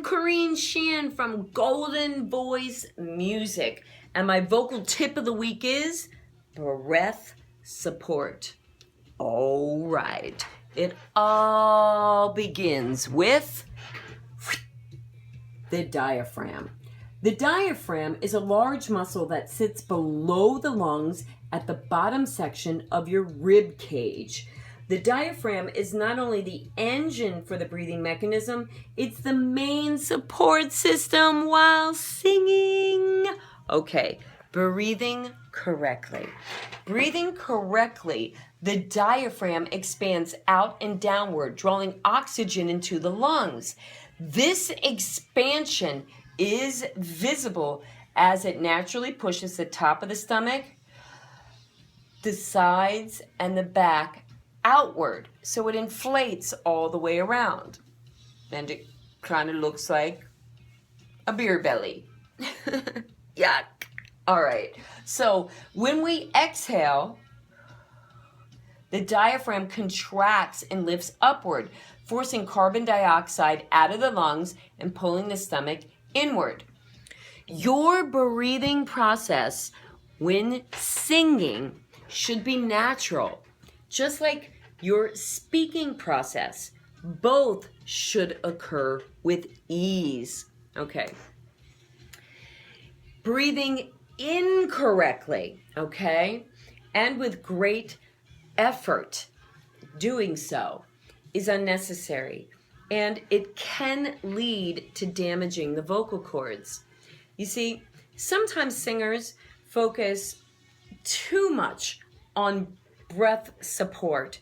Coreen Sheehan from Golden Voice Music, and my vocal tip of the week is breath support. All right, it all begins with the diaphragm. The diaphragm is a large muscle that sits below the lungs at the bottom section of your rib cage. The diaphragm is not only the engine for the breathing mechanism, it's the main support system while singing. Okay, breathing correctly. Breathing correctly, the diaphragm expands out and downward, drawing oxygen into the lungs. This expansion is visible as it naturally pushes the top of the stomach, the sides, and the back outward, so it inflates all the way around, and it kind of looks like a beer belly. Yuck. All right, so when we exhale, the diaphragm contracts and lifts upward, forcing carbon dioxide out of the lungs and pulling the stomach inward. Your breathing process when singing should be natural, just like your speaking process. Both should occur with ease. Okay. Breathing incorrectly, okay, and with great effort, doing so is unnecessary, and it can lead to damaging the vocal cords. You see, sometimes singers focus too much on breath support,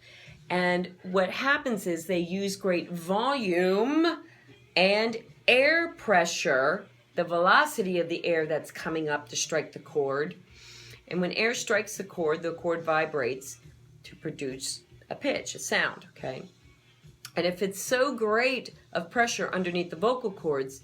and what happens is they use great volume and air pressure, the velocity of the air that's coming up to strike the cord. And when air strikes the cord vibrates to produce a pitch, a sound, okay? And if it's so great of pressure underneath the vocal cords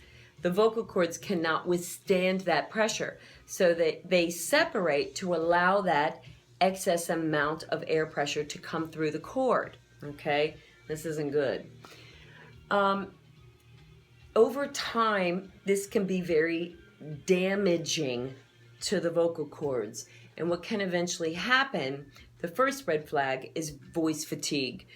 cannot withstand that pressure. So that they separate to allow that excess amount of air pressure to come through the cord, okay? This isn't good. Over time, this can be very damaging to the vocal cords. And what can eventually happen, the first red flag, is voice fatigue.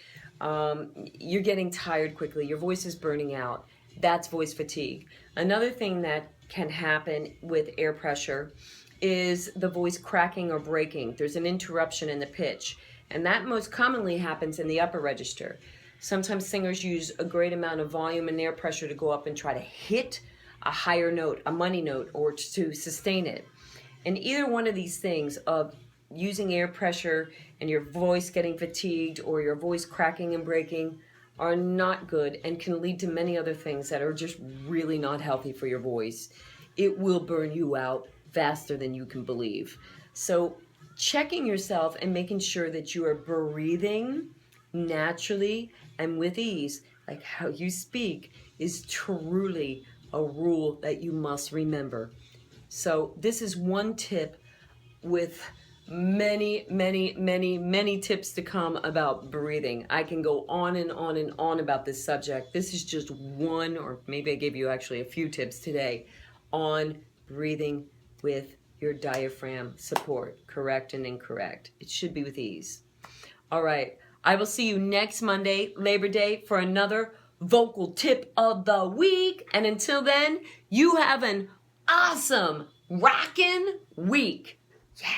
You're getting tired quickly. Your voice is burning out. That's voice fatigue. Another thing that can happen with air pressure is the voice cracking or breaking. There's an interruption in the pitch, and that most commonly happens in the upper register. Sometimes singers use a great amount of volume and air pressure to go up and try to hit a higher note, a money note, or to sustain it. And either one of these things of using air pressure and your voice getting fatigued or your voice cracking and breaking are not good and can lead to many other things that are just really not healthy for your voice. It will burn you out faster than you can believe. So checking yourself and making sure that you are breathing naturally and with ease, like how you speak, is truly a rule that you must remember. So this is one tip with many tips to come about breathing. I can go on and on and on about this subject. This is just one, or maybe I gave you actually a few tips today on breathing with your diaphragm support, correct and incorrect. It should be with ease. All right, I will see you next Monday, Labor Day, for another vocal tip of the week. And until then, you have an awesome, rockin' week. Yeah.